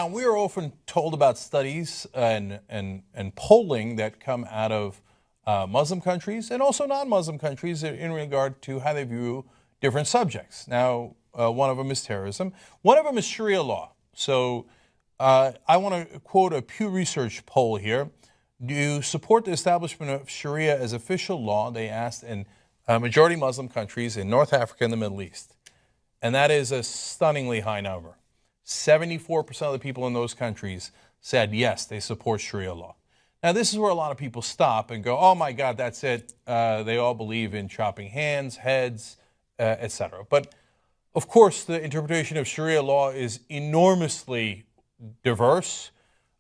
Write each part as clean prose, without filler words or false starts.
Now, we are often told about studies and polling that come out of Muslim countries and also non-Muslim countries in regard to how they view different subjects. Now, one of them is terrorism. One of them is Sharia law. So I want to quote a Pew Research poll here. Do you support the establishment of Sharia as official law? They asked in majority Muslim countries in North Africa and the Middle East. And that is a stunningly high number. 74% of the people in those countries said yes, they support Sharia law. Now, this is where a lot of people stop and go, oh my God, that's it. They all believe in chopping hands, heads, etc. But of course, the interpretation of Sharia law is enormously diverse.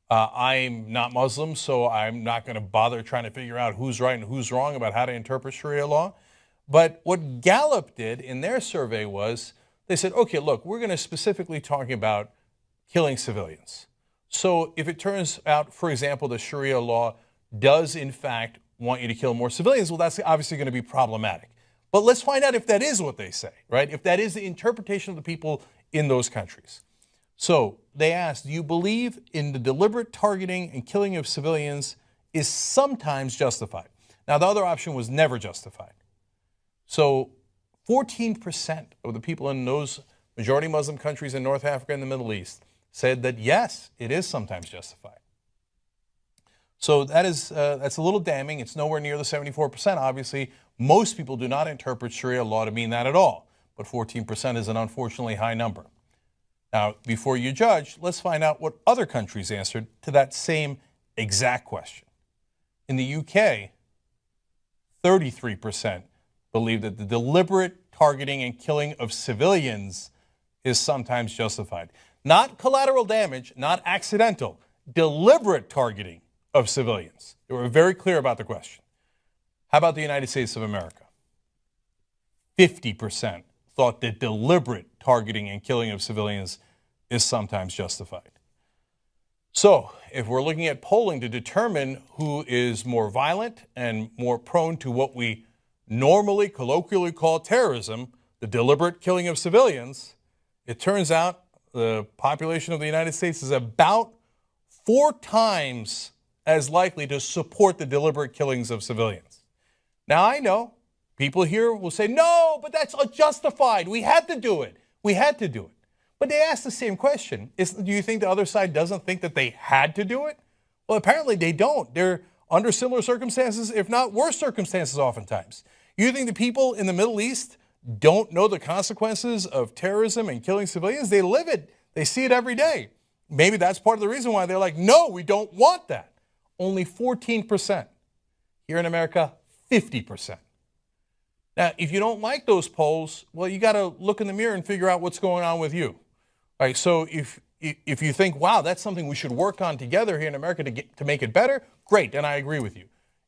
I'm not Muslim, so I'm not going to bother trying to figure out who's right and who's wrong about how to interpret Sharia law. But what Gallup did in their survey was they said, okay, look, we're going to specifically talk about killing civilians. So if it turns out, for example, the Sharia law does in fact want you to kill more civilians, well, that's obviously going to be problematic. But let's find out if that is what they say, right? If that is the interpretation of the people in those countries. So they asked, do you believe in the deliberate targeting and killing of civilians is sometimes justified? Now, the other option was never justified. So 14% of the people in those majority Muslim countries in North Africa and the Middle East said that yes, it is sometimes justified. So that's a little damning. It's nowhere near the 74%. Obviously, most people do not interpret Sharia law to mean that at all. But 14% is an unfortunately high number. Now, before you judge, let's find out what other countries answered to that same exact question. In the UK, 33% believe that the deliberate targeting and killing of civilians is sometimes justified. Not collateral damage, not accidental, deliberate targeting of civilians. They were very clear about the question. How about the United States of America? 50% thought that deliberate targeting and killing of civilians is sometimes justified. So, if we're looking at polling to determine who is more violent and more prone to what we normally, colloquially call terrorism, the deliberate killing of civilians, it turns out the population of the United States is about 4 times as likely to support the deliberate killings of civilians. Now, I know people here will say, no, but that's unjustified. We had to do it. We had to do it. But they ask the same question. Do you think the other side doesn't think that they had to do it? Well, apparently they don't. They're under similar circumstances, if not worse circumstances oftentimes. You think the people in the Middle East don't know the consequences of terrorism and killing civilians? They live it. They see it every day. Maybe that's part of the reason why they're like, no, we don't want that. Only 14%. Here in America, 50%. Now, if you don't like those polls, well, you got to look in the mirror and figure out what's going on with you. All right, so if you think, wow, that's something we should work on together here in America to make it better, great, then I agree with you.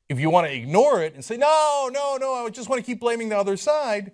If you want to ignore it and say, no, I just want to keep blaming the other side,